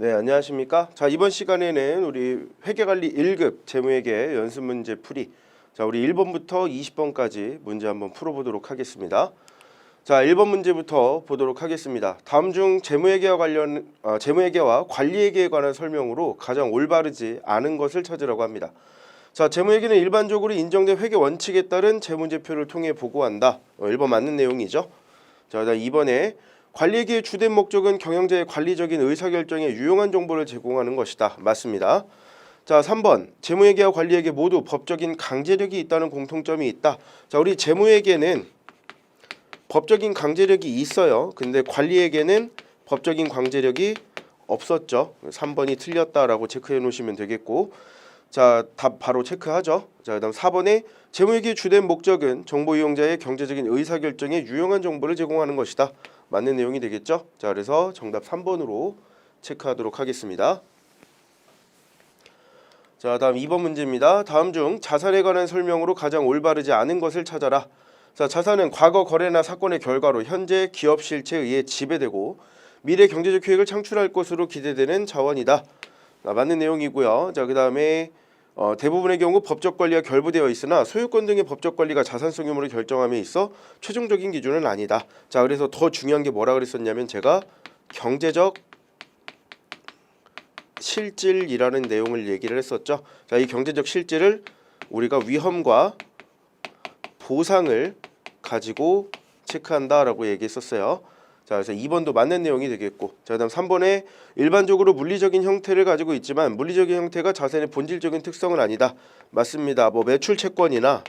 네, 안녕하십니까? 자, 이번 시간에는 우리 회계관리 1급 재무회계 연습 문제 풀이. 자, 우리 1번부터 20번까지 문제 한번 풀어보도록 하겠습니다. 자, 1번 문제부터 보도록 하겠습니다. 다음 중 재무회계와 관리회계에 관한 설명으로 가장 올바르지 않은 것을 찾으라고 합니다. 자, 재무회계는 일반적으로 인정된 회계 원칙에 따른 재무제표를 통해 보고한다. 1번 맞는 내용이죠. 자, 그다음 2번에 관리회계의 주된 목적은 경영자의 관리적인 의사결정에 유용한 정보를 제공하는 것이다. 맞습니다. 자, 3번 재무회계와 관리회계 모두 법적인 강제력이 있다는 공통점이 있다. 자, 우리 재무회계는 법적인 강제력이 있어요. 근데 관리회계는 법적인 강제력이 없었죠. 3번이 틀렸다라고 체크해 놓으시면 되겠고, 자, 답 바로 체크하죠. 자, 그다음 4번에 재무회계의 주된 목적은 정보 이용자의 경제적인 의사결정에 유용한 정보를 제공하는 것이다. 맞는 내용이 되겠죠. 자, 그래서 정답 3번으로 체크하도록 하겠습니다. 자, 다음 2번 문제입니다. 다음 중 자산에 관한 설명으로 가장 올바르지 않은 것을 찾아라. 자, 자산은 과거 거래나 사건의 결과로 현재 기업 실체에 의해 지배되고 미래 경제적 효익을 창출할 것으로 기대되는 자원이다. 자, 맞는 내용이고요. 자, 그 다음에 대부분의 경우 법적 관리가 결부되어 있으나 소유권 등의 법적 관리가 자산성 유무를 결정함에 있어 최종적인 기준은 아니다. 자, 그래서 더 중요한 게 뭐라 그랬었냐면 제가 경제적 실질이라는 내용을 얘기를 했었죠. 자, 이 경제적 실질을 우리가 위험과 보상을 가지고 체크한다라고 얘기했었어요. 자, 그래서 2번도 맞는 내용이 되겠고, 자, 그다음 3번에 일반적으로 물리적인 형태를 가지고 있지만 물리적인 형태가 자산의 본질적인 특성은 아니다. 맞습니다. 뭐 매출 채권이나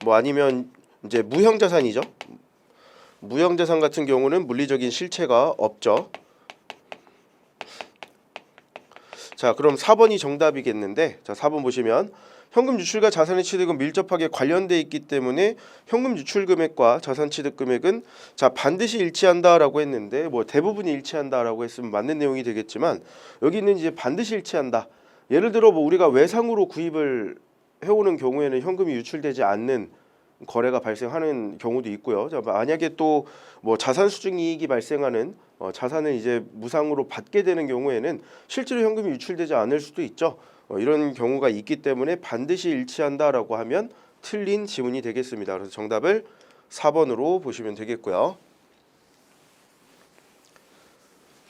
뭐 아니면 이제 무형 자산이죠. 무형 자산 같은 경우는 물리적인 실체가 없죠. 자, 그럼 4번이 정답이겠는데, 자, 4번 보시면 현금 유출과 자산의 취득은 밀접하게 관련돼 있기 때문에 현금 유출 금액과 자산 취득 금액은 자 반드시 일치한다라고 했는데 뭐 대부분이 일치한다라고 했으면 맞는 내용이 되겠지만 여기는 이제 반드시 일치한다. 예를 들어 뭐 우리가 외상으로 구입을 해오는 경우에는 현금이 유출되지 않는 거래가 발생하는 경우도 있고요. 자, 만약에 또 뭐 자산 수증 이익이 발생하는 자산을 이제 무상으로 받게 되는 경우에는 실제로 현금이 유출되지 않을 수도 있죠. 이런 경우가 있기 때문에 반드시 일치한다라고 하면 틀린 지문이 되겠습니다. 그래서 정답을 4번으로 보시면 되겠고요.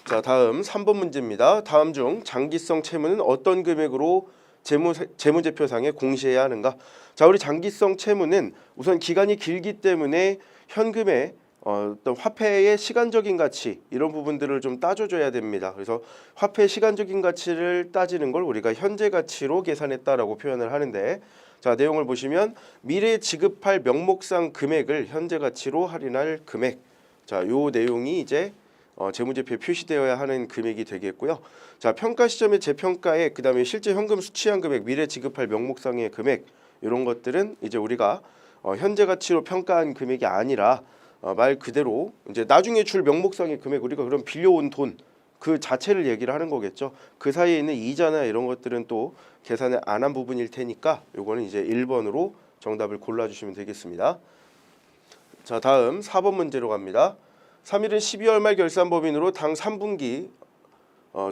자, 다음 3번 문제입니다. 다음 중 장기성 채무는 어떤 금액으로 재무제표상에 공시해야 하는가? 자, 우리 장기성 채무는 우선 기간이 길기 때문에 현금의 어떤 화폐의 시간적인 가치 이런 부분들을 좀 따져줘야 됩니다. 그래서 화폐의 시간적인 가치를 따지는 걸 우리가 현재 가치로 계산했다라고 표현을 하는데, 자, 내용을 보시면 미래에 지급할 명목상 금액을 현재 가치로 할인할 금액. 자, 요 내용이 이제 재무제표에 표시되어야 하는 금액이 되겠고요. 자, 평가 시점의 재평가에 그다음에 실제 현금 수취한 금액, 미래 지급할 명목상의 금액 이런 것들은 이제 우리가 현재 가치로 평가한 금액이 아니라 말 그대로 이제 나중에 줄 명목상의 금액, 우리가 그럼 빌려온 돈 그 자체를 얘기를 하는 거겠죠. 그 사이에 있는 이자나 이런 것들은 또 계산을 안 한 부분일 테니까 요거는 이제 1번으로 정답을 골라주시면 되겠습니다. 자, 다음 4번 문제로 갑니다. 3일은 12월 말 결산법인으로 당 3분기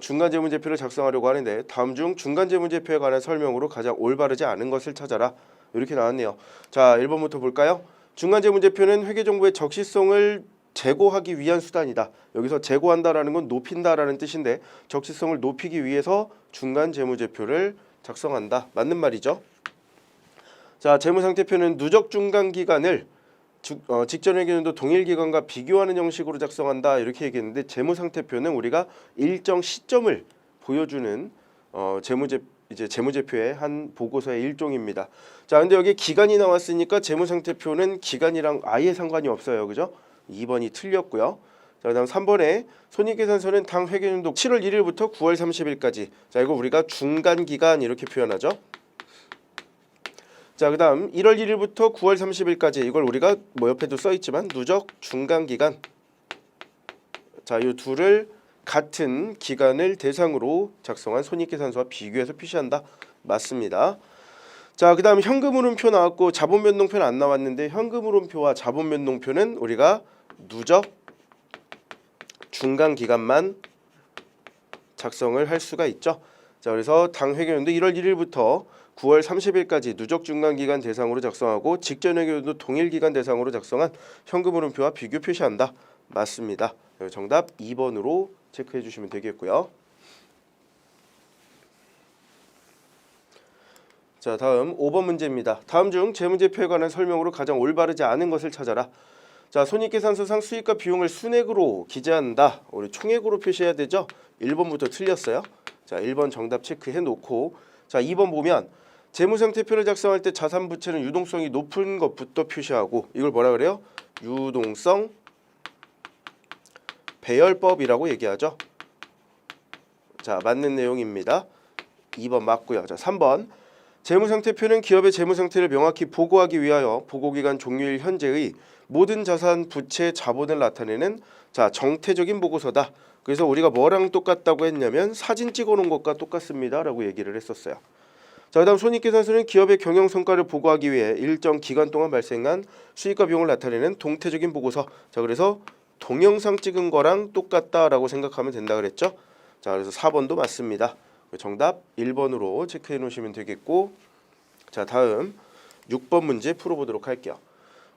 중간재무제표를 작성하려고 하는데 다음 중 중간재무제표에 관한 설명으로 가장 올바르지 않은 것을 찾아라. 이렇게 나왔네요. 자, 1번부터 볼까요? 중간재무제표는 회계정보의 적시성을 제고하기 위한 수단이다. 여기서 제고한다라는 건 높인다라는 뜻인데 적시성을 높이기 위해서 중간재무제표를 작성한다. 맞는 말이죠. 자, 재무상태표는 누적 중간기간을 직전 회계년도 동일 기간과 비교하는 형식으로 작성한다. 이렇게 얘기했는데 재무상태표는 우리가 일정 시점을 보여주는 재무제표의 한 보고서의 일종입니다. 자, 근데 여기 기간이 나왔으니까 재무상태표는 기간이랑 아예 상관이 없어요. 그죠? 2번이 틀렸고요. 자, 그다음 3번에 손익계산서는 당 회계년도 7월 1일부터 9월 30일까지. 자, 이거 우리가 중간기간 이렇게 표현하죠. 자, 그다음 1월 1일부터 9월 30일까지 이걸 우리가 뭐 옆에도 써 있지만 누적 중간기간. 자, 이 둘을 같은 기간을 대상으로 작성한 손익계산서와 비교해서 표시한다. 맞습니다. 자, 그다음 현금흐름표 나왔고 자본변동표는 안 나왔는데 현금흐름표와 자본변동표는 우리가 누적 중간 기간만 작성을 할 수가 있죠. 자, 그래서 당 회계연도 1월 1일부터 9월 30일까지 누적 중간 기간 대상으로 작성하고 직전 회계연도 동일 기간 대상으로 작성한 현금 흐름표와 비교 표시한다. 맞습니다. 정답 2번으로 체크해 주시면 되겠고요. 자, 다음 5번 문제입니다. 다음 중 재무제표에 관한 설명으로 가장 올바르지 않은 것을 찾아라. 자, 손익계산서상 수익과 비용을 순액으로 기재한다. 우리 총액으로 표시해야 되죠. 1번부터 틀렸어요. 자, 1번 정답 체크해 놓고, 자, 2번 보면 재무상태표를 작성할 때 자산 부채는 유동성이 높은 것부터 표시하고, 이걸 뭐라 그래요? 유동성 배열법이라고 얘기하죠. 자, 맞는 내용입니다. 2번 맞고요. 자, 3번 재무상태표는 기업의 재무상태를 명확히 보고하기 위하여 보고기간 종료일 현재의 모든 자산, 부채, 자본을 나타내는 자, 정태적인 보고서다. 그래서 우리가 뭐랑 똑같다고 했냐면 사진 찍어놓은 것과 똑같습니다 라고 얘기를 했었어요. 자, 그다음 손익계산서는 기업의 경영성과를 보고하기 위해 일정 기간 동안 발생한 수익과 비용을 나타내는 동태적인 보고서. 자, 그래서 동영상 찍은 거랑 똑같다라고 생각하면 된다 그랬죠. 자, 그래서 4번도 맞습니다. 정답 1번으로 체크해 놓으시면 되겠고, 자, 다음 6번 문제 풀어보도록 할게요.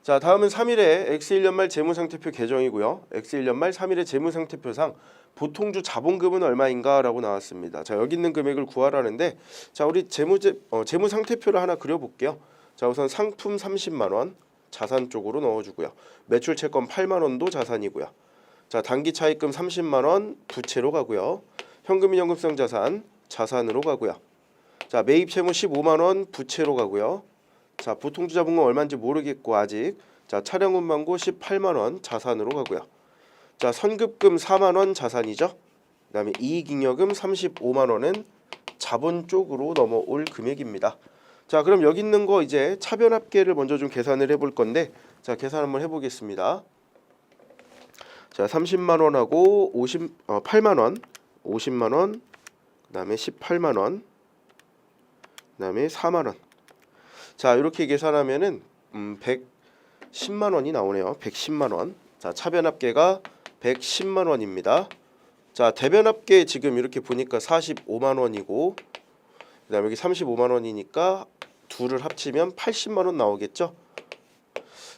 자, 다음은 3일에 X1년 말 재무상태표 개정이고요. X1년 말 3일의 재무상태표상 보통주 자본금은 얼마인가 라고 나왔습니다. 자, 여기 있는 금액을 구하라는데, 자, 우리 재무상태표를 하나 그려볼게요. 자, 우선 상품 30만원 자산 쪽으로 넣어주고요. 매출 채권 8만원도 자산이고요. 자, 단기 차입금 30만원 부채로 가고요. 현금인 현금성 자산 자산으로 가고요. 자, 매입 채무 15만원 부채로 가고요. 자, 보통주 자본금 얼마인지 모르겠고 아직. 자, 차량 운반고 18만원 자산으로 가고요. 자, 선급금 4만원 자산이죠. 그 다음에 이익잉여금 35만원은 자본 쪽으로 넘어올 금액입니다. 자, 그럼 여기 있는 거 이제 차변합계를 먼저 좀 계산을 해볼 건데, 자, 계산 한번 해보겠습니다. 자, 30만원하고 8만원 50만원, 그 다음에 18만원, 그 다음에 4만원. 자, 이렇게 계산하면은 110만원이 나오네요. 110만원. 자, 차변합계가 110만원입니다. 자, 대변합계 지금 이렇게 보니까 45만원이고, 그 다음에 여기 35만원이니까 둘을 합치면 80만원 나오겠죠.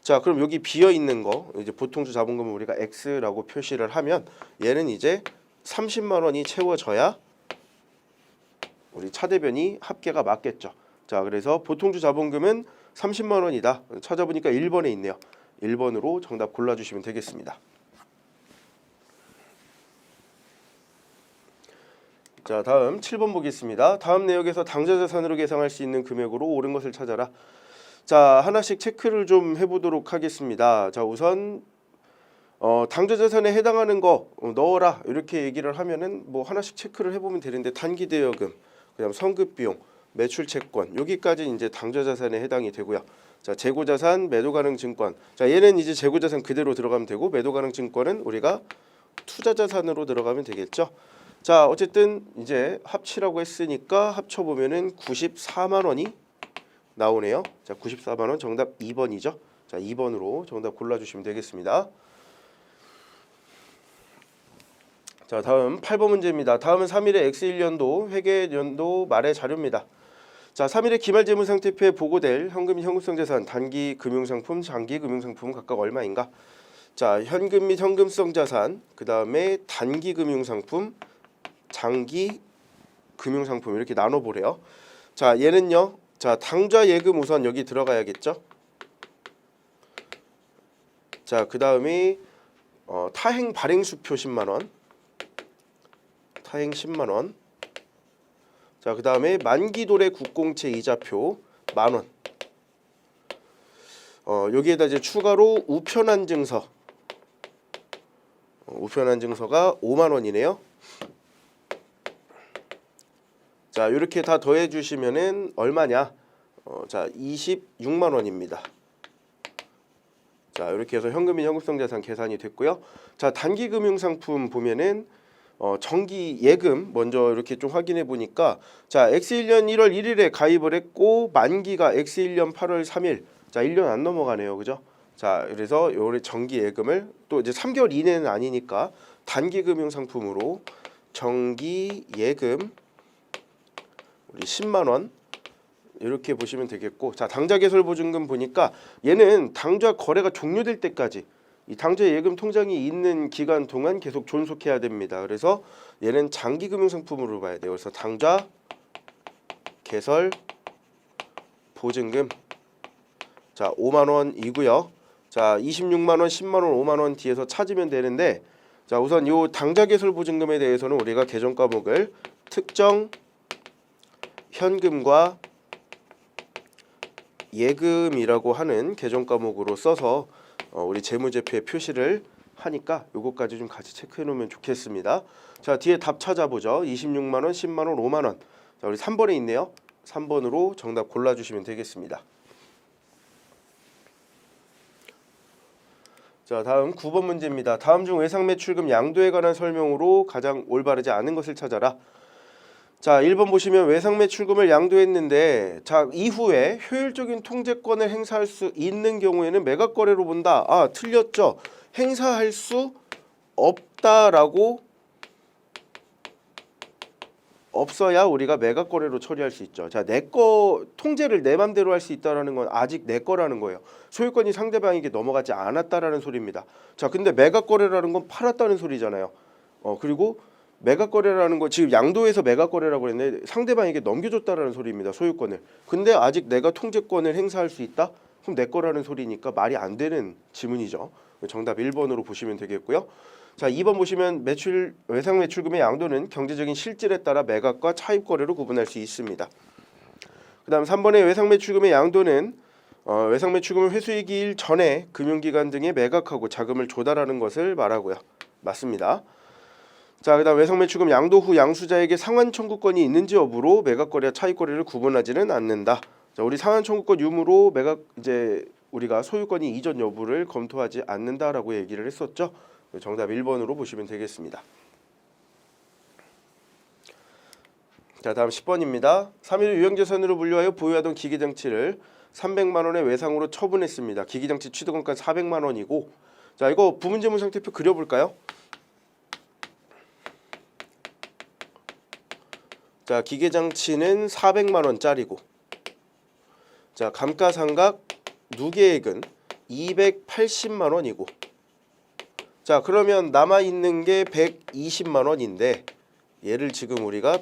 자, 그럼 여기 비어있는 거 이제 보통주 자본금을 우리가 X라고 표시를 하면 얘는 이제 30만원이 채워져야 우리 차대변이 합계가 맞겠죠. 자, 그래서 보통주 자본금은 30만원이다. 찾아보니까 1번에 있네요. 1번으로 정답 골라주시면 되겠습니다. 자, 다음 7번 보겠습니다. 다음 내역에서 당좌자산으로 계상할 수 있는 금액으로 옳은 것을 찾아라. 자, 하나씩 체크를 좀 해보도록 하겠습니다. 자, 우선 당좌자산에 해당하는 거 넣어라 이렇게 얘기를 하면은 뭐 하나씩 체크를 해보면 되는데, 단기대여금, 그다음 선급비용, 매출채권 여기까지 이제 당좌자산에 해당이 되고요. 자, 재고자산, 매도가능증권. 자, 얘는 이제 재고자산 그대로 들어가면 되고, 매도가능증권은 우리가 투자자산으로 들어가면 되겠죠. 자, 어쨌든 이제 합치라고 했으니까 합쳐보면은 94만원이 나오네요. 자, 94만원 정답 2번이죠. 자, 2번으로 정답 골라주시면 되겠습니다. 자, 다음 8번 문제입니다. 다음은 3일의 X1년도 회계연도 말의 자료입니다. 자, 3일의 기말재무상태표에 보고될 현금 및 현금성 자산, 단기 금융상품, 장기 금융상품은 각각 얼마인가? 자, 현금 및 현금성 자산, 그 다음에 단기 금융상품, 장기 금융상품 이렇게 나눠보래요. 자, 얘는요. 자, 당좌 예금 우선 여기 들어가야겠죠. 자, 그 다음에 타행 발행수표 10만원, 타행 10만원. 자, 그 다음에 만기도래 국공채 이자표 만원. 여기에다 이제 추가로 우편한 증서, 우편한 증서가 5만원이네요. 자, 이렇게 다 더해 주시면은 얼마냐? 자, 26만원입니다. 자, 이렇게 해서 현금 및 현금성 자산 계산이 됐고요. 자, 단기 금융 상품 보면은 정기 예금 먼저 이렇게 좀 확인해 보니까, 자, X1년 1월 1일에 가입을 했고 만기가 X1년 8월 3일. 자, 1년 안 넘어가네요. 그죠? 자, 그래서 요 정기 예금을 또 이제 3개월 이내는 아니니까 단기금융 상품으로 정기 예금 우리 10만 원 이렇게 보시면 되겠고, 자 당좌 개설 보증금 보니까 얘는 당좌 거래가 종료될 때까지 이 당좌 예금 통장이 있는 기간 동안 계속 존속해야 됩니다. 그래서 얘는 장기 금융 상품으로 봐야 돼요. 그래서 당좌 개설 보증금 자 5만 원이고요. 자 26만 원, 10만 원, 5만 원 뒤에서 찾으면 되는데, 자 우선 요 당좌 개설 보증금에 대해서는 우리가 개정 과목을 특정 현금과 예금이라고 하는 개정 과목으로 써서 우리 재무제표에 표시를 하니까 요거까지 좀 같이 체크해 놓으면 좋겠습니다. 자 뒤에 답 찾아보죠. 26만 원, 10만 원, 5만 원. 자 우리 3번에 있네요. 3번으로 정답 골라주시면 되겠습니다. 자 다음 9번 문제입니다. 다음 중 외상매출금 양도에 관한 설명으로 가장 올바르지 않은 것을 찾아라. 자 1번 보시면 외상매출금을 양도했는데, 자 이후에 효율적인 통제권을 행사할 수 있는 경우에는 매각거래로 본다. 아 틀렸죠. 행사할 수 없다라고 없어야 우리가 매각거래로 처리할 수 있죠. 자 내 거 통제를 내 맘대로 할 수 있다라는 건 아직 내 거라는 거예요. 소유권이 상대방에게 넘어가지 않았다라는 소리입니다. 자 근데 매각거래라는 건 팔았다는 소리잖아요. 그리고 매각거래라는 거 지금 양도해서 매각거래라고 했는데 상대방에게 넘겨줬다라는 소리입니다. 소유권을. 근데 아직 내가 통제권을 행사할 수 있다? 그럼 내 거라는 소리니까 말이 안 되는 지문이죠. 정답 1번으로 보시면 되겠고요. 자 2번 보시면 외상매출금의 양도는 경제적인 실질에 따라 매각과 차입거래로 구분할 수 있습니다. 그 다음 3번의 외상매출금의 양도는 외상매출금을 회수이기일 전에 금융기관 등에 매각하고 자금을 조달하는 것을 말하고요. 맞습니다. 자 그다음 외상매출금 양도 후 양수자에게 상환 청구권이 있는지 여부로 매각거래와 차입거래를 구분하지는 않는다. 자 우리 상환 청구권 유무로 매각 이제 우리가 소유권이 이전 여부를 검토하지 않는다라고 얘기를 했었죠. 정답 1번으로 보시면 되겠습니다. 자 다음 10번입니다. 3일 유형자산으로 분류하여 보유하던 기계장치를 300만 원의 외상으로 처분했습니다. 기계장치 취득원가 400만 원이고, 자 이거 부문제문 상태표 그려볼까요? 자 기계장치는 400만 원짜리고, 자 감가상각 누계액은 280만 원이고, 자 그러면 남아있는 게 120만 원인데 얘를 지금 우리가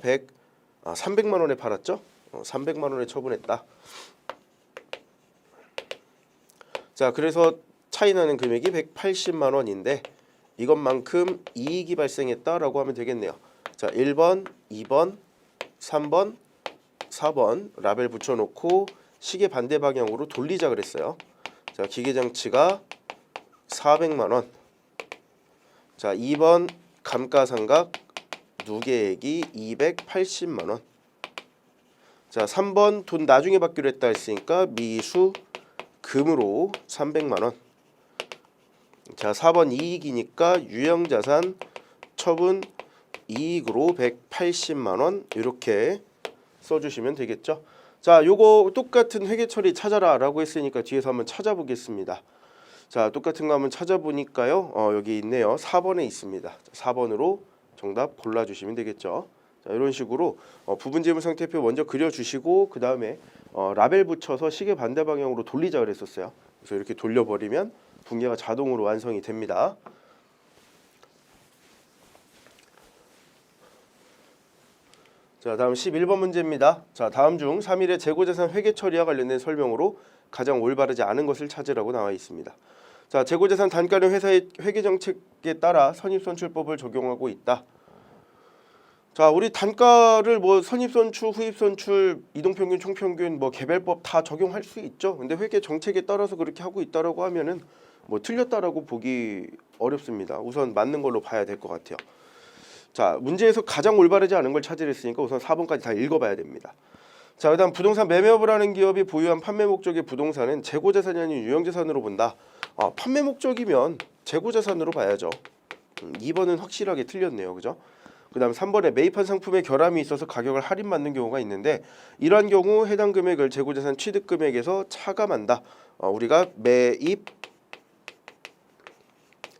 300만 원에 팔았죠? 300만 원에 처분했다. 자 그래서 차이나는 금액이 180만 원인데 이것만큼 이익이 발생했다라고 하면 되겠네요. 자 1번, 2번, 3번, 4번 라벨 붙여놓고 시계 반대 방향으로 돌리자 그랬어요. 자 기계장치가 400만 원. 자 2번 감가상각 누계액이 280만 원. 자 3번 돈 나중에 받기로 했다 했으니까 미수 금으로 300만 원. 자 4번 이익이니까 유형자산 처분 이익으로 180만 원 이렇게 써주시면 되겠죠. 자 요거 똑같은 회계처리 찾아라 라고 했으니까 뒤에서 한번 찾아보겠습니다. 자 똑같은 거 한번 찾아보니까요. 여기 있네요. 4번에 있습니다. 4번으로 정답 골라주시면 되겠죠. 자 이런 식으로 부분재무 상태표 먼저 그려주시고 그 다음에 라벨 붙여서 시계 반대 방향으로 돌리자 그랬었어요. 그래서 이렇게 돌려버리면 분계가 자동으로 완성이 됩니다. 자 다음 11번 문제입니다. 자 다음 중 3일의 재고자산 회계 처리와 관련된 설명으로 가장 올바르지 않은 것을 찾으라고 나와 있습니다. 자 재고자산 단가는 회사의 회계 정책에 따라 선입선출법을 적용하고 있다. 자 우리 단가를 뭐 선입선출, 후입선출, 이동평균, 총평균, 뭐 개별법 다 적용할 수 있죠. 근데 회계 정책에 따라서 그렇게 하고 있다라고 하면은 뭐 틀렸다라고 보기 어렵습니다. 우선 맞는 걸로 봐야 될 것 같아요. 자 문제에서 가장 올바르지 않은 걸 찾으랬으니까 우선 4번까지 다 읽어봐야 됩니다. 자 그다음 부동산 매매업을 하는 기업이 보유한 판매 목적의 부동산은 재고자산이 아닌 유형자산으로 본다. 판매 목적이면 재고자산으로 봐야죠. 2번은 확실하게 틀렸네요. 그죠? 그 다음 3번에 매입한 상품에 결함이 있어서 가격을 할인받는 경우가 있는데 이러한 경우 해당 금액을 재고자산 취득금액에서 차감한다. 우리가 매입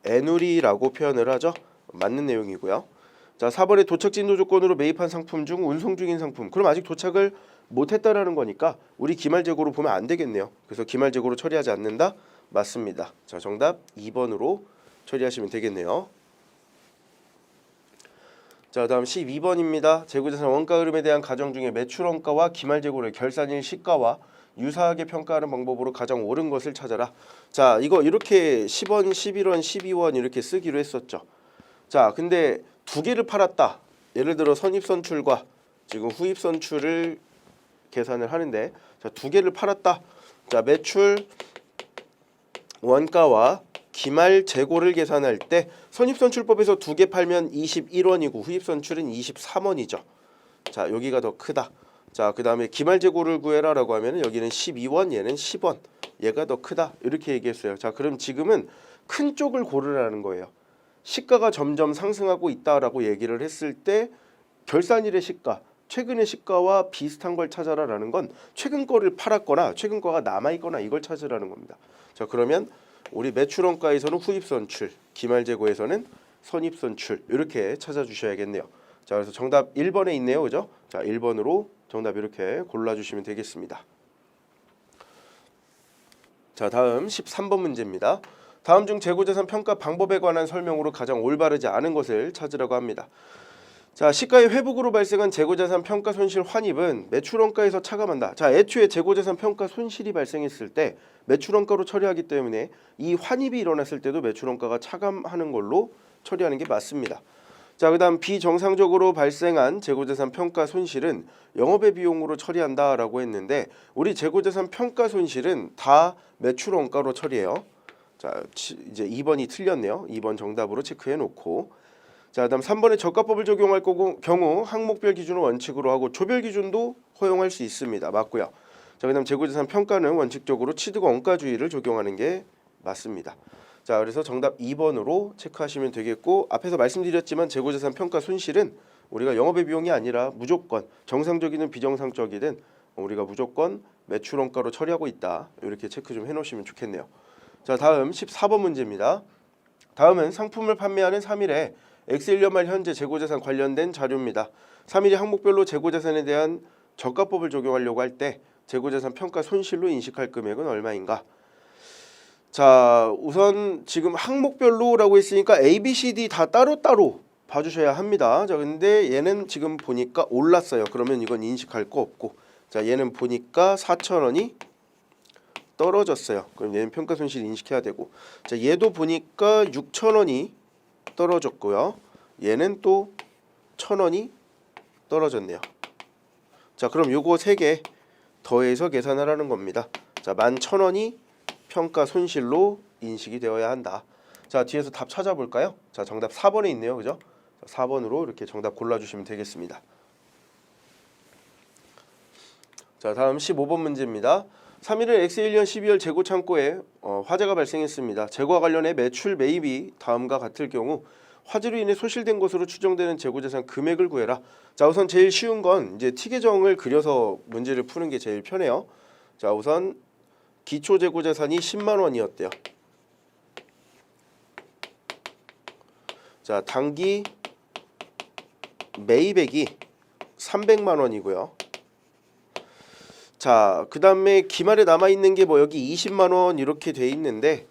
애누리라고 표현을 하죠. 맞는 내용이고요. 자, 4번에 도착 진도 조건으로 매입한 상품 중 운송 중인 상품. 그럼 아직 도착을 못했다라는 거니까 우리 기말 재고로 보면 안 되겠네요. 그래서 기말 재고로 처리하지 않는다. 맞습니다. 자, 정답 2번으로 처리하시면 되겠네요. 자, 다음 12번입니다. 재고자산 원가 흐름에 대한 가정 중에 매출 원가와 기말 재고를 결산일 시가와 유사하게 평가하는 방법으로 가장 옳은 것을 찾아라. 자, 이거 이렇게 10원, 11원, 12원 이렇게 쓰기로 했었죠. 자, 근데 두 개를 팔았다. 예를 들어 선입선출과 지금 후입선출을 계산을 하는데, 자, 두 개를 팔았다. 자, 매출 원가와 기말 재고를 계산할 때 선입선출법에서 두 개 팔면 21원이고 후입선출은 23원이죠. 자, 여기가 더 크다. 자, 그 다음에 기말 재고를 구해라라고 하면 여기는 12원, 얘는 10원. 얘가 더 크다. 이렇게 얘기했어요. 자, 그럼 지금은 큰 쪽을 고르라는 거예요. 시가가 점점 상승하고 있다라고 얘기를 했을 때 결산일의 시가, 최근의 시가와 비슷한 걸 찾아라라는 건 최근 거를 팔았거나 최근 거가 남아있거나 이걸 찾으라는 겁니다. 자, 그러면 우리 매출 원가에서는 후입선출, 기말 재고에서는 선입선출 이렇게 찾아주셔야겠네요. 자, 그래서 정답 1번에 있네요. 그죠? 자, 1번으로 정답 이렇게 골라주시면 되겠습니다. 자, 다음 13번 문제입니다. 다음 중 재고자산 평가 방법에 관한 설명으로 가장 올바르지 않은 것을 찾으라고 합니다. 자, 시가의 회복으로 발생한 재고자산 평가 손실 환입은 매출원가에서 차감한다. 자, 애초에 재고자산 평가 손실이 발생했을 때 매출원가로 처리하기 때문에 이 환입이 일어났을 때도 매출원가가 차감하는 걸로 처리하는 게 맞습니다. 자, 그다음 비정상적으로 발생한 재고자산 평가 손실은 영업의 비용으로 처리한다라고 했는데 우리 재고자산 평가 손실은 다 매출원가로 처리해요. 자, 이제 2번이 틀렸네요. 2번 정답으로 체크해 놓고, 자, 그다음 3번에 저가법을 적용할 경우 항목별 기준을 원칙으로 하고 조별 기준도 허용할 수 있습니다. 맞고요. 자, 그다음 재고자산 평가는 원칙적으로 취득 원가주의를 적용하는 게 맞습니다. 자, 그래서 정답 2번으로 체크하시면 되겠고, 앞에서 말씀드렸지만 재고자산 평가 손실은 우리가 영업의 비용이 아니라 무조건 정상적이든 비정상적이든 우리가 무조건 매출원가로 처리하고 있다. 이렇게 체크 좀 해놓으시면 좋겠네요. 자, 다음 14번 문제입니다. 다음은 상품을 판매하는 3일에 X1년 말 현재 재고자산 관련된 자료입니다. 3일이 항목별로 재고자산에 대한 저가법을 적용하려고 할 때 재고자산 평가 손실로 인식할 금액은 얼마인가? 자, 우선 지금 항목별로라고 했으니까 A, B, C, D 다 따로따로 봐주셔야 합니다. 자, 근데 얘는 지금 보니까 올랐어요. 그러면 이건 인식할 거 없고, 자, 얘는 보니까 4,000원이 떨어졌어요. 그럼 얘는 평가 손실 인식해야 되고, 자, 얘도 보니까 6,000원이 떨어졌고요. 얘는 또 1,000원이 떨어졌네요. 자, 그럼 요거 3개 더해서 계산을 하는 겁니다. 자, 11,000원이 평가 손실로 인식이 되어야 한다. 자, 뒤에서 답 찾아볼까요? 자, 정답 4번에 있네요. 그죠? 4번으로 이렇게 정답 골라주시면 되겠습니다. 자, 다음 15번 문제입니다. 3일은 X1년 12월 재고 창고에 화재가 발생했습니다. 재고와 관련해 매출 매입이 다음과 같을 경우 화재로 인해 소실된 것으로 추정되는 재고자산 금액을 구해라. 자, 우선 제일 쉬운 건 이제 T계정을 그려서 문제를 푸는 게 제일 편해요. 자, 우선 기초 재고자산이 10만 원이었대요. 자, 당기 매입액이 300만 원이고요. 자, 그 다음에 기말에 남아있는 게 뭐 여기 20만 원 이렇게 돼 있는데,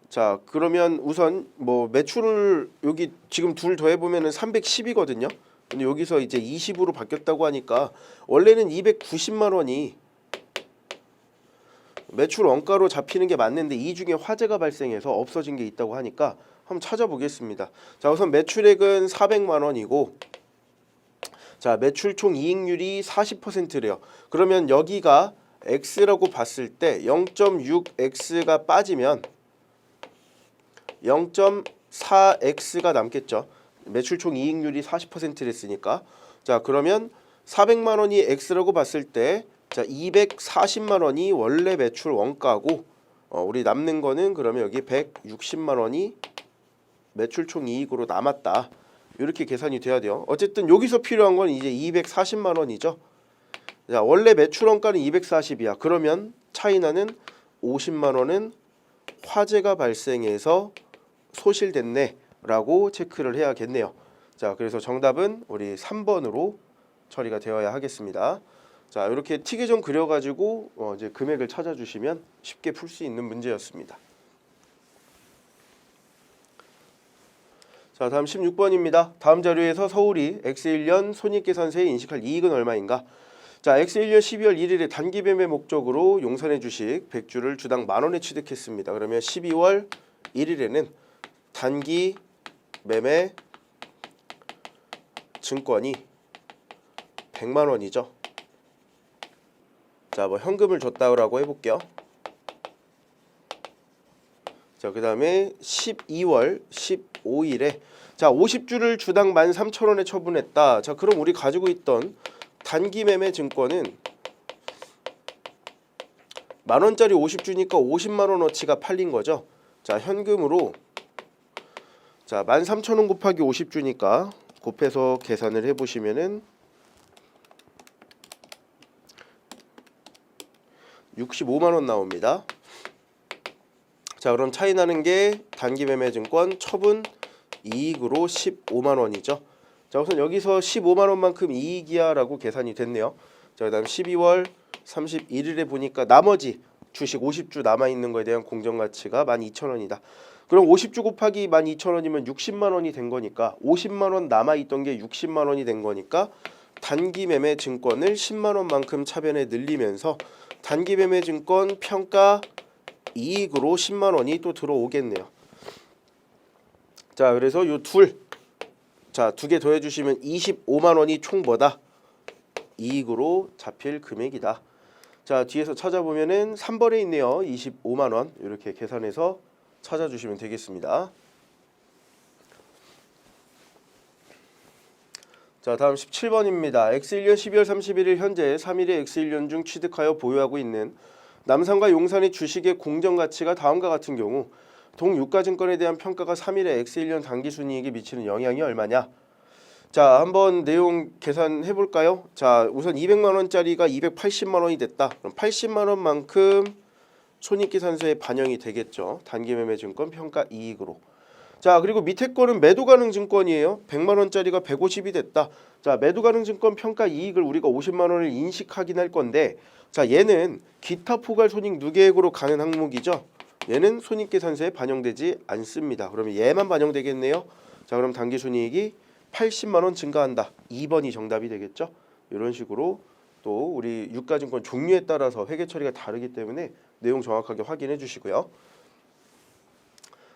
자, 그러면 우선 뭐 매출을 여기 지금 둘 더해보면은 310이거든요. 근데 여기서 이제 20으로 바뀌었다고 하니까 원래는 290만 원이 매출 원가로 잡히는 게 맞는데 이 중에 화재가 발생해서 없어진 게 있다고 하니까 한번 찾아보겠습니다. 자, 우선 매출액은 400만 원이고, 자, 매출 총 이익률이 40%래요. 그러면 여기가 X라고 봤을 때 0.6X가 빠지면 0.4X가 남겠죠. 매출 총 이익률이 40%랬으니까. 자, 그러면 400만 원이 X라고 봤을 때, 자, 240만 원이 원래 매출 원가고, 우리 남는 거는 그러면 여기 160만 원이 매출 총 이익으로 남았다. 이렇게 계산이 돼야 돼요. 어쨌든 여기서 필요한 건 이제 240만 원이죠. 자, 원래 매출 원가는 240이야. 그러면 차이나는 50만 원은 화재가 발생해서 소실됐네 라고 체크를 해야겠네요. 자, 그래서 정답은 우리 3번으로 처리가 되어야 하겠습니다. 자, 이렇게 T계 좀 그려가지고 이제 금액을 찾아주시면 쉽게 풀 수 있는 문제였습니다. 자, 다음 16번입니다. 다음 자료에서 서울이 X1년 손익계산서에 인식할 이익은 얼마인가? 자, X1년 12월 1일에 단기 매매 목적으로 용산의 주식 100주를 주당 만원에 취득했습니다. 그러면 12월 1일에는 단기 매매 증권이 100만 원이죠. 자, 뭐 현금을 줬다고 해볼게요. 자, 그 다음에 12월 15일에 자 50주를 주당 13,000원에 처분했다. 자, 그럼 우리 가지고 있던 단기 매매 증권은 만원짜리 50주니까 50만원어치가 팔린 거죠. 자, 현금으로 자 13,000원 곱하기 50주니까 곱해서 계산을 해보시면은 65만원 나옵니다. 자, 그럼 차이 나는 게 단기 매매 증권 처분 이익으로 15만원이죠. 자, 우선 여기서 15만원만큼 이익이야 라고 계산이 됐네요. 자, 그 다음 12월 31일에 보니까 나머지 주식 50주 남아있는 거에 대한 공정가치가 12,000원이다. 그럼 50주 곱하기 12,000원이면 60만원이 된 거니까 50만원 남아있던 게 60만원이 된 거니까 단기 매매 증권을 10만원만큼 차변에 늘리면서 단기 매매 증권 평가 이익으로 10만원이 또 들어오겠네요. 자, 그래서 요 두 개 더해주시면 25만원이 총 뭐다? 이익으로 잡힐 금액이다. 자, 뒤에서 찾아보면은 3번에 있네요. 25만원 이렇게 계산해서 찾아주시면 되겠습니다. 자, 다음 17번입니다. X1년 12월 31일 현재 3일의 X1년 중 취득하여 보유하고 있는 남산과 용산의 주식의 공정가치가 다음과 같은 경우 동유가증권에 대한 평가가 3일의 X1년 당기순이익에 미치는 영향이 얼마냐? 자, 한번 내용 계산해 볼까요? 자, 우선 200만원짜리가 280만원이 됐다. 그럼 80만원만큼 손익계산서에 반영이 되겠죠. 단기매매 증권 평가 이익으로. 자, 그리고 밑에 거는 매도 가능 증권이에요. 100만원짜리가 150이 됐다. 자, 매도 가능 증권 평가 이익을 우리가 50만원을 인식하긴 할 건데, 자, 얘는 기타 포괄 손익 누계액으로 가는 항목이죠. 얘는 손익계산서에 반영되지 않습니다. 그러면 얘만 반영되겠네요. 자, 그럼 당기순이익이 80만원 증가한다. 2번이 정답이 되겠죠. 이런 식으로 또 우리 유가증권 종류에 따라서 회계 처리가 다르기 때문에 내용 정확하게 확인해 주시고요.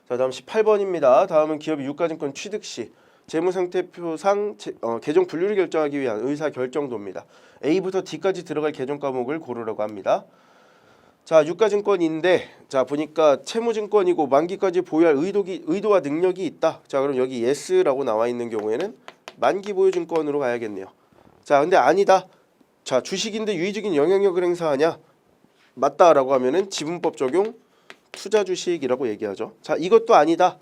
자, 다음 18번입니다. 다음은 기업이 유가증권 취득 시 재무상태표상 계정 분류를 결정하기 위한 의사결정도입니다. A부터 D까지 들어갈 계정 과목을 고르라고 합니다. 자, 유가증권인데 자 보니까 채무증권이고 만기까지 보유할 의도와 능력이 있다. 자, 그럼 여기 yes라고 나와 있는 경우에는 만기 보유증권으로 가야겠네요. 자, 근데 아니다. 자, 주식인데 유의적인 영향력을 행사하냐? 맞다라고 하면은 지분법 적용 투자주식이라고 얘기하죠. 자, 이것도 아니다.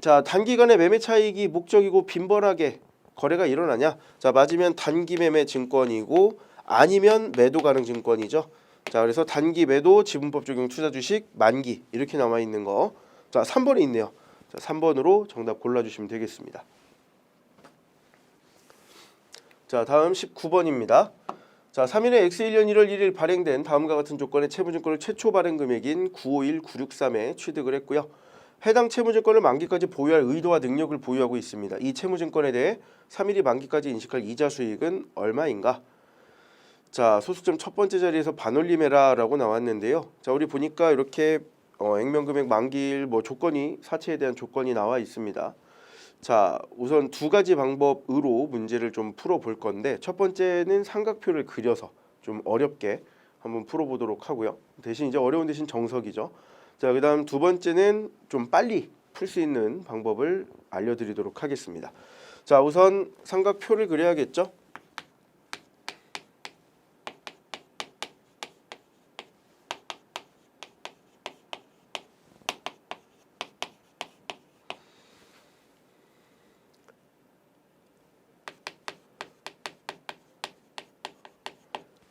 자, 단기간의 매매 차익이 목적이고 빈번하게 거래가 일어나냐? 자, 맞으면 단기 매매 증권이고 아니면 매도 가능 증권이죠. 자, 그래서 단기 매도 지분법 적용 투자주식 만기 이렇게 남아 있는 거. 자, 3번에 있네요. 자, 3번으로 정답 골라주시면 되겠습니다. 자, 다음 19번입니다. 자, 3일에 X1년 1월 1일 발행된 다음과 같은 조건의 채무증권을 최초 발행 금액인 951963에 취득을 했고요. 해당 채무증권을 만기까지 보유할 의도와 능력을 보유하고 있습니다. 이 채무증권에 대해 3일이 만기까지 인식할 이자 수익은 얼마인가? 자, 소수점 첫 번째 자리에서 반올림해라라고 나왔는데요. 자, 우리 보니까 이렇게 액면금액 만기일 뭐 조건이 사채에 대한 조건이 나와 있습니다. 자, 우선 두 가지 방법으로 문제를 좀 풀어볼 건데 첫 번째는 삼각표를 그려서 좀 어렵게 한번 풀어보도록 하고요. 대신 이제 어려운 대신 정석이죠. 자, 그 다음 두 번째는 좀 빨리 풀 수 있는 방법을 알려드리도록 하겠습니다. 자, 우선 삼각표를 그려야겠죠.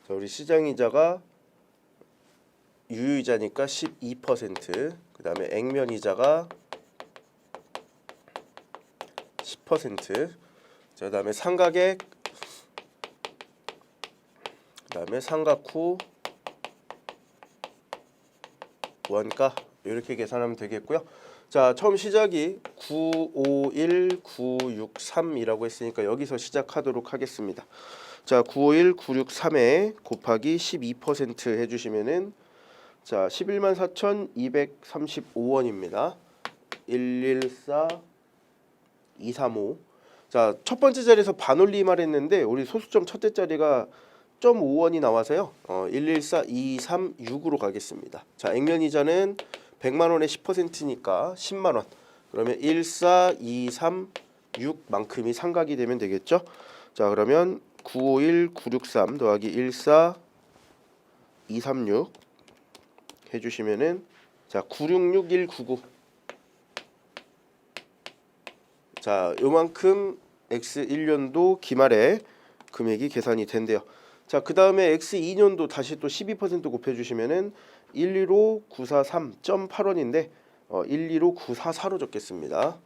자, 우리 시장이자가 유효이자니까 12%, 그 다음에 액면이자가 10%. 자, 그다음에 상가액, 그다음에 상각 후 원가 이렇게 계산하면 되겠고요. 자, 처음 시작이 951, 963이라고 했으니까 여기서 시작하도록 하겠습니다. 자, 951, 963에 곱하기 12% 해주시면은 자 114,235원입니다. 114, 235. 자, 첫 번째 자리에서 반올림을 했는데 우리 소수점 첫째 자리가 0.5원이 나와서요. 114236으로 가겠습니다. 자, 액면 이자는 100만 원에 10%니까 10만 원. 그러면 14236만큼이 상각이 되면 되겠죠? 자, 그러면 951 963 더하기 14236 해 주시면은 자, 966199. 자, 요만큼 X1년도 기말에 금액이 계산이 된대요. 자, 그다음에 X2년도 다시 또 12% 곱해 주시면은 115943.8원인데 115944로 적겠습니다.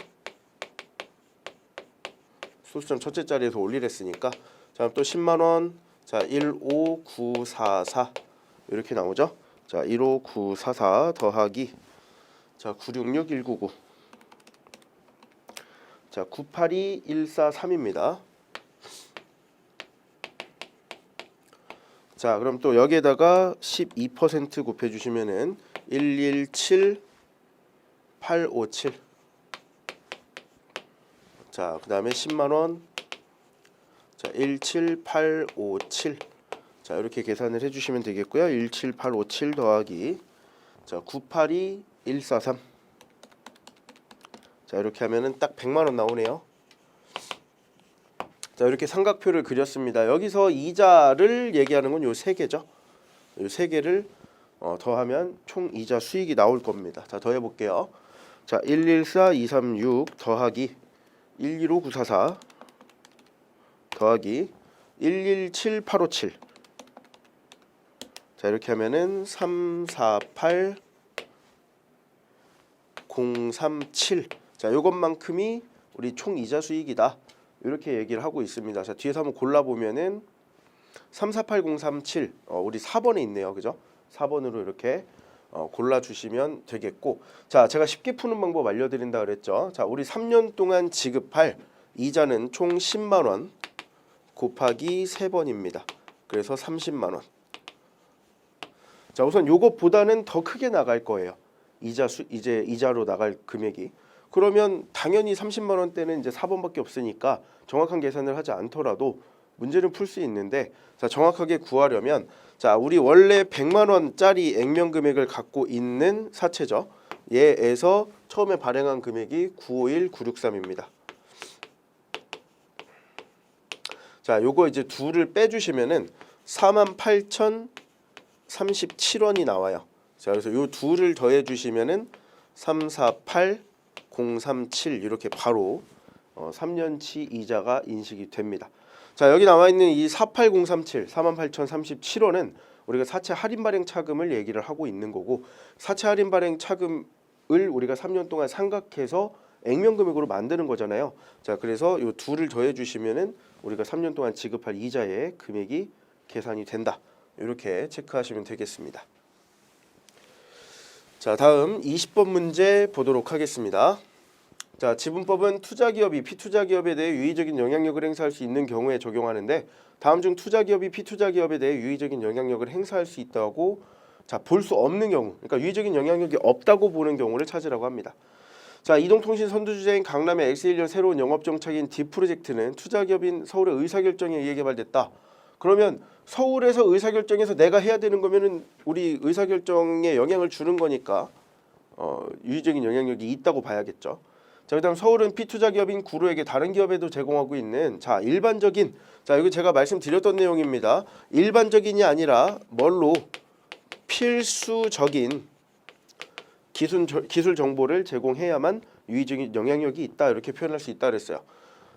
소수점 첫째 자리에서 올리랬으니까 자, 또 10만 원. 자, 15944 이렇게 나오죠? 자, 15944 더하기 자, 966199. 자, 982143입니다. 자, 그럼 또 여기에다가 12% 곱해 주시면은 117857. 자, 그다음에 10만 원. 자, 17857. 자, 이렇게 계산을 해 주시면 되겠고요. 17857 더하기 자, 982143. 자, 이렇게 하면은 딱 100만 원 나오네요. 자, 이렇게 삼각표를 그렸습니다. 여기서 이자를 얘기하는 건 요 세 개죠. 요 세 개를 더하면 총 이자 수익이 나올 겁니다. 자, 더해 볼게요. 자, 114236 더하기 115944 더하기 117857. 자, 이렇게 하면은 348037. 자, 요것만큼이 우리 총 이자 수익이다. 이렇게 얘기를 하고 있습니다. 자, 뒤에서 한번 골라 보면은 348037 우리 4번에 있네요. 그죠? 4번으로 이렇게 골라 주시면 되겠고. 자, 제가 쉽게 푸는 방법 알려 드린다 그랬죠. 자, 우리 3년 동안 지급할 이자는 총 10만 원 곱하기 3번입니다. 그래서 30만 원. 자, 우선 요것보다는 더 크게 나갈 거예요. 이제 이자로 나갈 금액이. 그러면 당연히 30만 원대는 이제 4번밖에 없으니까 정확한 계산을 하지 않더라도 문제를 풀 수 있는데, 자, 정확하게 구하려면 자, 우리 원래 100만 원짜리 액면 금액을 갖고 있는 사채죠. 얘에서 처음에 발행한 금액이 951 963입니다. 자, 요거 이제 둘을 빼 주시면은 48,037원이 나와요. 자, 그래서 요 둘을 더해 주시면은 348037 이렇게 바로 3년치 이자가 인식이 됩니다. 자, 여기 나와 있는 이 48037 48,037원은 우리가 사채 할인 발행 차금을 얘기를 하고 있는 거고, 사채 할인 발행 차금을 우리가 3년 동안 상각해서 액면 금액으로 만드는 거잖아요. 자, 그래서 요 둘을 더해 주시면은 우리가 3년 동안 지급할 이자의 금액이 계산이 된다. 이렇게 체크하시면 되겠습니다. 자, 다음 20번 문제 보도록 하겠습니다. 자, 지분법은 투자기업이 피투자기업에 대해 유의적인 영향력을 행사할 수 있는 경우에 적용하는데, 다음 중 투자기업이 피투자기업에 대해 유의적인 영향력을 행사할 수 있다고 자, 볼 수 없는 경우, 그러니까 유의적인 영향력이 없다고 보는 경우를 찾으라고 합니다. 자, 이동통신 선두주자인 강남의 X1년 새로운 영업정착인 D프로젝트는 투자기업인 서울의 의사결정에 의해 개발됐다. 그러면 서울에서 의사결정해서 내가 해야 되는 거면은 우리 의사결정에 영향을 주는 거니까 유의적인 영향력이 있다고 봐야겠죠. 자, 그다음 서울은 피투자기업인 구로에게 다른 기업에도 제공하고 있는 자, 일반적인, 자, 여기 제가 말씀드렸던 내용입니다. 일반적인이 아니라 뭘로 필수적인 기술 정보를 제공해야만 유의적인 영향력이 있다, 이렇게 표현할 수 있다 그랬어요.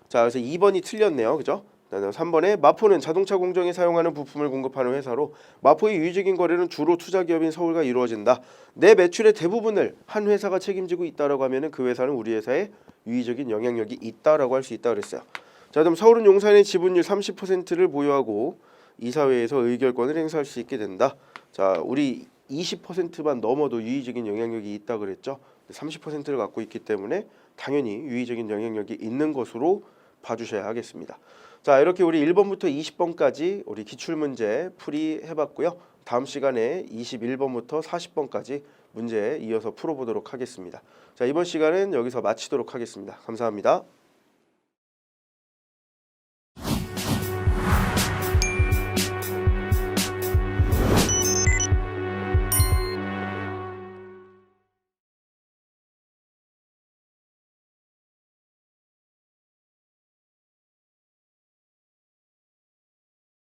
자, 그래서 2번이 틀렸네요. 그죠? 그다음에 3번에 마포는 자동차 공정에 사용하는 부품을 공급하는 회사로 마포의 유의적인 거래는 주로 투자 기업인 서울과 이루어진다. 내 매출의 대부분을 한 회사가 책임지고 있다라고 하면은 그 회사는 우리 회사에 유의적인 영향력이 있다라고 할 수 있다 그랬어요. 자, 그럼 서울은 용산의 지분율 30%를 보유하고 이사회에서 의결권을 행사할 수 있게 된다. 자, 우리 20%만 넘어도 유의적인 영향력이 있다 그랬죠. 30%를 갖고 있기 때문에 당연히 유의적인 영향력이 있는 것으로 봐주셔야 하겠습니다. 자, 이렇게 우리 1번부터 20번까지 우리 기출문제 풀이해봤고요. 다음 시간에 21번부터 40번까지 문제 이어서 풀어보도록 하겠습니다. 자, 이번 시간은 여기서 마치도록 하겠습니다. 감사합니다.